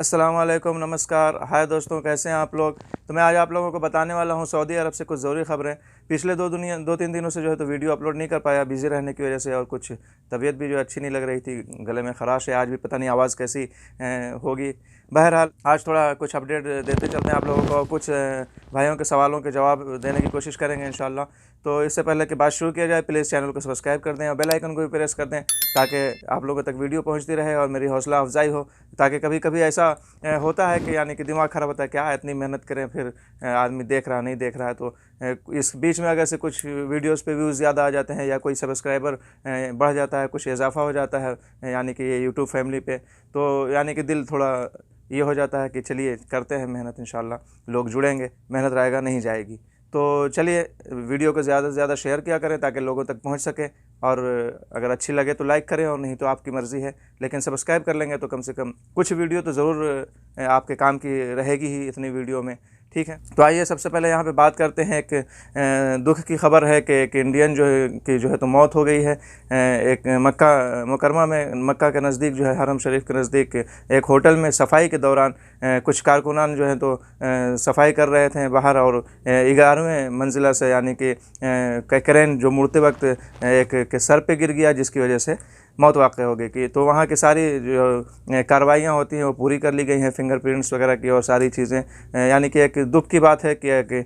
अस्सलाम वालेकुम, नमस्कार। हाय दोस्तों, कैसे हैं आप लोग। तो मैं आज आप लोगों को बताने वाला हूं सऊदी अरब से कुछ ज़रूरी ख़बरें। पिछले 2-3 दिनों से जो है तो वीडियो अपलोड नहीं कर पाया बिज़ी रहने की वजह से, और कुछ तबीयत भी जो अच्छी नहीं लग रही थी, गले में ख़राश है। आज भी पता नहीं आवाज़ कैसी होगी। बहरहाल आज थोड़ा कुछ अपडेट देते चलते हैं आप लोगों को, और कुछ भाइयों के सवालों के जवाब देने की कोशिश करेंगे इंशाल्लाह। तो इससे पहले कि बात शुरू किया जाए, प्लीज़ चैनल को सब्सक्राइब कर दें और बेल आइकन को भी प्रेस कर दें, ताकि आप लोगों तक वीडियो पहुंचती रहे और मेरी हौसला अफजाई हो। ताकि कभी कभी ऐसा होता है कि यानी कि दिमाग ख़राब होता है, क्या इतनी मेहनत करें, फिर आदमी देख रहा नहीं देख रहा है। तो इस बीच में अगर से कुछ वीडियोस पे व्यूज़ ज़्यादा आ जाते हैं या कोई सब्सक्राइबर बढ़ जाता है, कुछ इजाफा हो जाता है यानी कि ये यूट्यूब फैमिली पे, तो यानी कि दिल थोड़ा ये हो जाता है कि चलिए करते हैं मेहनत, इंशाल्लाह लोग जुड़ेंगे, मेहनत रहेगा नहीं जाएगी। तो चलिए वीडियो को ज़्यादा से ज़्यादा शेयर किया करें ताकि लोगों तक पहुंच सके, और अगर अच्छी लगे तो लाइक करें, और नहीं तो आपकी मर्ज़ी है, लेकिन सब्सक्राइब कर लेंगे तो कम से कम कुछ वीडियो तो ज़रूर आपके काम की रहेगी ही इतनी वीडियो में। ठीक है, तो आइए सबसे पहले यहाँ पे बात करते हैं। एक दुख की खबर है कि एक इंडियन जो है तो मौत हो गई है। एक मक्का मुकरमा में, मक्का के नज़दीक जो है, हरम शरीफ के नज़दीक एक होटल में सफाई के दौरान कुछ कारकुनान जो है तो सफाई कर रहे थे बाहर, और 11वें मंजिला से यानी कि क्रेन जो मुड़ते वक्त एक के सर पे गिर गया, जिसकी वजह से मौत वाक़ई हो गई। कि तो वहाँ की सारी जो कार्रवाइयाँ होती हैं वो पूरी कर ली गई हैं, फिंगरप्रिंट्स वगैरह की और सारी चीज़ें। यानी कि एक दुख की बात है कि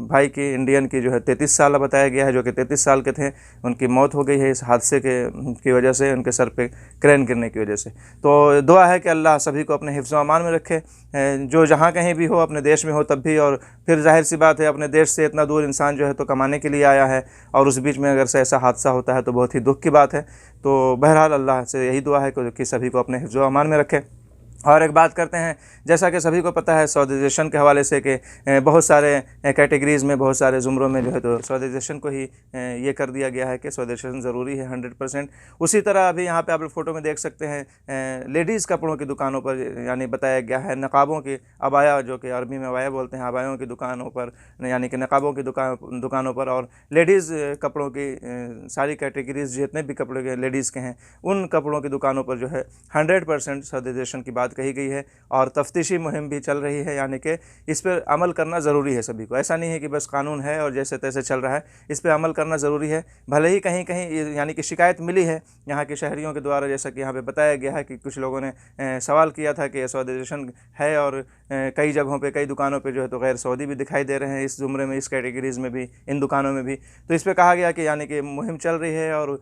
भाई की, इंडियन की जो है 33 साल बताया गया है, जो कि 33 साल के थे, उनकी मौत हो गई है इस हादसे की वजह से, उनके सर पे क्रेन गिरने की वजह से। तो दुआ है कि अल्लाह सभी को अपने हिफ्ज़ व अमान में रखे, जो जहाँ कहीं भी हो, अपने देश में हो तब भी। और फिर जाहिर सी बात है, अपने देश से इतना दूर इंसान जो है तो कमाने के लिए आया है, और उस बीच में अगर से ऐसा हादसा होता है तो बहुत ही दुख की बात है। तो बहरहाल अल्लाह से यही दुआ है कि सभी को अपने हिफ्ज़ व अमान में रखे। और एक बात करते हैं, जैसा कि सभी को पता है सऊदीज़ेशन के हवाले से, कि बहुत सारे कैटेगरीज़ में, बहुत सारे ज़ुमरों में जो है तो सऊदीज़ेशन को ही ये कर दिया गया है कि सऊदीज़ेशन ज़रूरी है 100%। उसी तरह अभी यहाँ पे आप फ़ोटो में देख सकते हैं, लेडीज़ कपड़ों की दुकानों पर यानी बताया गया है, नकाबों की, अबाया जो कि अरबी में अबाया बोलते हैं, अबायों की दुकानों पर, यानी कि नकाबों की दुकानों पर, और लेडीज़ कपड़ों की सारी कैटेगरीज़ जितने भी कपड़े के लेडीज़ के हैं, उन कपड़ों की दुकानों पर जो है 100% सऊदीज़ेशन की बात कही गई है। और तफ्तीशी मुहिम भी चल रही है, यानी कि इस पर अमल करना ज़रूरी है सभी को। ऐसा नहीं है कि बस कानून है और जैसे तैसे चल रहा है, इस पर अमल करना ज़रूरी है। भले ही कहीं कहीं यानी कि शिकायत मिली है यहाँ के शहरियों के द्वारा, जैसा कि यहाँ पे बताया गया है कि कुछ लोगों ने सवाल किया था कि सऊदीज़ेशन है, और कई जगहों पे, कई दुकानों पे जो है तो गैर सऊदी भी दिखाई दे रहे हैं इस ज़ुमरे में, इस कैटेगरीज़ में भी, इन दुकानों में भी। तो इस पर कहा गया कि यानी कि मुहिम चल रही है, और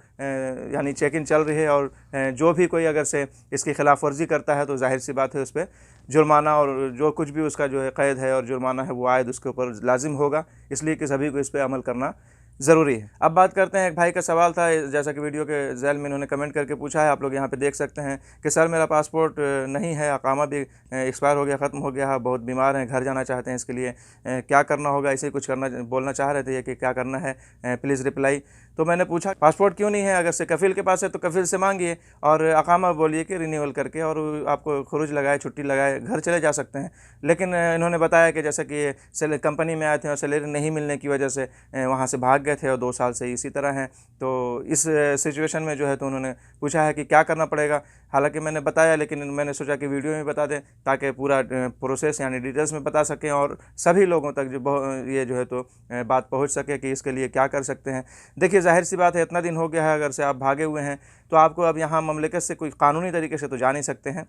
यानी चेकिंग चल रही है, और जो भी कोई अगर से इसकी खिलाफ वर्जी करता है तो जाहिर सी बात है उस पर जुर्माना, और जो कुछ भी उसका जो है क़ैद है और जुर्माना है वो आयद उसके ऊपर लाजिम होगा। इसलिए कि सभी को इस पर अमल करना ज़रूरी है। अब बात करते हैं, एक भाई का सवाल था, जैसा कि वीडियो के ज़ैल में इन्होंने कमेंट करके पूछा है, आप लोग यहाँ पे देख सकते हैं कि सर मेरा पासपोर्ट नहीं है, अकामा भी एक्सपायर हो गया, ख़त्म हो गया है, बहुत बीमार हैं, घर जाना चाहते हैं, इसके लिए क्या करना होगा, ऐसे ही कुछ बोलना चाह रहे थे कि क्या करना है, प्लीज़ रिप्लाई। तो मैंने पूछा पासपोर्ट क्यों नहीं है, अगर से कफ़ील के पास है तो कफ़ील से मांगिए, और अकामा बोलिए कि रिन्यूअल करके, और आपको खुरूज लगाए, छुट्टी लगाए, घर चले जा सकते हैं। लेकिन इन्होंने बताया कि जैसा कि कंपनी में आए थे और सैलरी नहीं मिलने की वजह से वहाँ से भाग गए थे, और 2 साल से इसी तरह हैं। तो इस सिचुएशन में जो है तो उन्होंने पूछा है कि क्या करना पड़ेगा। हालांकि मैंने बताया, लेकिन मैंने सोचा कि वीडियो में बता दें ताकि पूरा प्रोसेस यानी डिटेल्स में बता सकें, और सभी लोगों तक जो ये जो है तो बात पहुंच सके कि इसके लिए क्या कर सकते हैं। देखिए जाहिर सी बात है, इतना दिन हो गया है, अगर से आप भागे हुए हैं तो आपको अब यहाँ ममलिकत से कोई कानूनी तरीके से तो जा नहीं सकते हैं,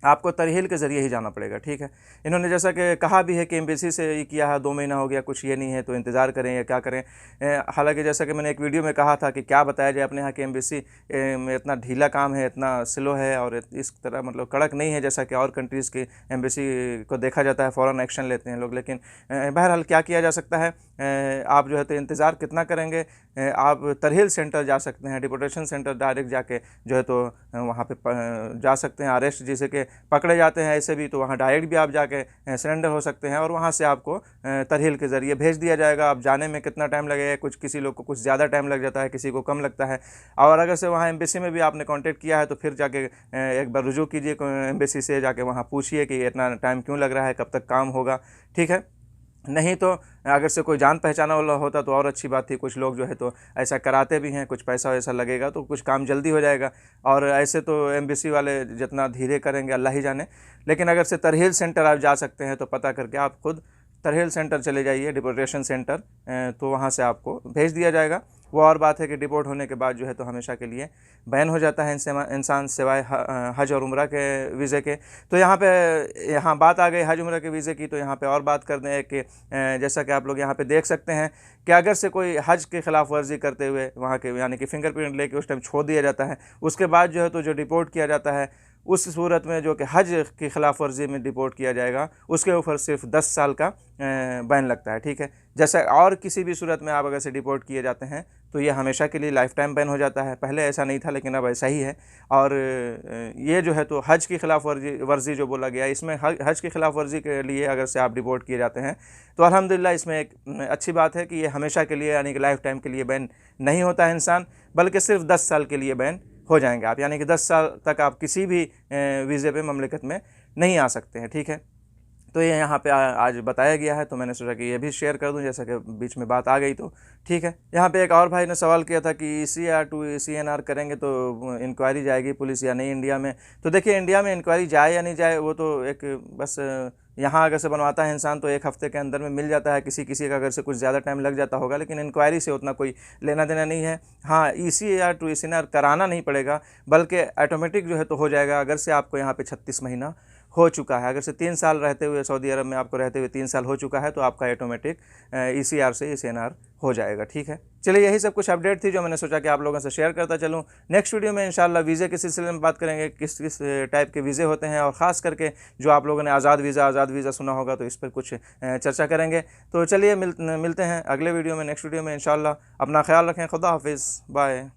आपको तरहील के ज़रिए ही जाना पड़ेगा। ठीक है, इन्होंने जैसा कि कहा भी है कि एम्बेसी से ये किया है, 2 महीना हो गया, कुछ ये नहीं है, तो इंतज़ार करें या क्या करें। हालांकि जैसा कि मैंने एक वीडियो में कहा था कि क्या बताया जाए, अपने यहाँ की एम्बेसी में इतना ढीला काम है, इतना स्लो है, और इस तरह मतलब कड़क नहीं है जैसा कि और कंट्रीज़ की एम्बेसी को देखा जाता है, फ़ौरन एक्शन लेते हैं लोग। लेकिन बहरहाल क्या किया जा सकता है, आप जो है तो इंतज़ार कितना करेंगे, आप तरहील सेंटर जा सकते हैं, डिपोटेशन सेंटर डायरेक्ट जाके जो है तो वहाँ पे जा सकते हैं। अरेस्ट जैसे कि पकड़े जाते हैं ऐसे भी, तो वहाँ डायरेक्ट भी आप जाके सरेंडर हो सकते हैं, और वहाँ से आपको तरहील के ज़रिए भेज दिया जाएगा। अब जाने में कितना टाइम लगेगा, किसी लोग को कुछ ज़्यादा टाइम लग जाता है, किसी को कम लगता है। और अगर से वहाँ एम्बेसी में भी आपने कांटेक्ट किया है तो फिर जाके एक बार रुजू कीजिए एम्बेसी से, जाके वहाँ पूछिए कि इतना टाइम क्यों लग रहा है, कब तक काम होगा। ठीक है, नहीं तो अगर से कोई जान पहचाना वाला होता तो और अच्छी बात थी। कुछ लोग जो है तो ऐसा कराते भी हैं, कुछ पैसा वैसा लगेगा तो कुछ काम जल्दी हो जाएगा। और ऐसे तो एमबेसी वाले जितना धीरे करेंगे अल्लाह ही जाने। लेकिन अगर से तरहील सेंटर आप जा सकते हैं तो पता करके आप खुद तरहील सेंटर चले जाइए, डिपोर्टेशन सेंटर, तो वहाँ से आपको भेज दिया जाएगा। वो और बात है कि डिपोर्ट होने के बाद जो है तो हमेशा के लिए बैन हो जाता है इंसान सिवाय हज और उम्रा के वीज़े के। तो यहाँ बात आ गई हज उम्रा के वीज़े की, तो यहाँ पे और बात कर दें कि जैसा कि आप लोग यहाँ पे देख सकते हैं कि अगर से कोई हज की खिलाफ वर्जी करते हुए वहाँ के यानी कि फिंगरप्रिंट लेके उस टाइम छोड़ दिया जाता है, उसके बाद जो है तो जो डिपोर्ट किया जाता है, उस सूरत में जो कि हज की खिलाफ वर्जी में डिपोर्ट किया जाएगा उसके ऊपर सिर्फ 10 साल का बैन लगता है। ठीक है, जैसे और किसी भी सूरत में आप अगर से डिपोर्ट किए जाते हैं तो ये हमेशा के लिए लाइफ टाइम बैन हो जाता है। पहले ऐसा नहीं था लेकिन अब ऐसा ही है। और ये जो है तो हज की खिलाफ वर्जी जो बोला गया, इसमें हज की खिलाफ वर्जी के लिए अगर से आप डिपोर्ट किए जाते हैं तो अल्हम्दुलिल्लाह इसमें एक अच्छी बात है कि ये हमेशा के लिए यानी कि लाइफ टाइम के लिए बैन नहीं होता है इंसान, बल्कि सिर्फ 10 साल के लिए बैन हो जाएंगे आप, यानी कि 10 साल तक आप किसी भी वीज़े पे ममलिकत में नहीं आ सकते हैं। ठीक है, तो ये यहाँ पे आज बताया गया है, तो मैंने सोचा कि ये भी शेयर कर दूं, जैसा कि बीच में बात आ गई तो ठीक है। यहाँ पे एक और भाई ने सवाल किया था कि ECR टू CNR करेंगे तो इंक्वायरी जाएगी पुलिस या नहीं इंडिया में। तो देखिए, इंडिया में इंक्वायरी जाए या नहीं जाए वो तो एक बस यहाँ अगर से बनवाता है इंसान तो एक हफ़्ते के अंदर में मिल जाता है, किसी किसी का अगर से कुछ ज़्यादा टाइम लग जाता होगा, लेकिन इंक्वायरी से उतना कोई लेना देना नहीं है। हाँ, ECR टू CNR कराना नहीं पड़ेगा, बल्कि ऑटोमेटिक जो है तो हो जाएगा अगर से आपको यहाँ पे 36 महीना हो चुका है। अगर से 3 साल रहते हुए सऊदी अरब में आपको रहते हुए 3 साल हो चुका है तो आपका ऑटोमेटिक ECR से CNR हो जाएगा। ठीक है, चलिए यही सब कुछ अपडेट थी जो मैंने सोचा कि आप लोगों से शेयर करता चलूँ। नेक्स्ट वीडियो में इंशाल्लाह वीज़े के सिलसिले में बात करेंगे, किस किस टाइप के वीज़े होते हैं, और ख़ास करके जो आप लोगों ने आज़ाद वीज़ा सुना होगा तो इस पर कुछ चर्चा करेंगे। तो चलिए मिलते हैं अगले वीडियो में, नेक्स्ट वीडियो में इंशाल्लाह। अपना ख्याल रखें, खुदा हाफिज़, बाय।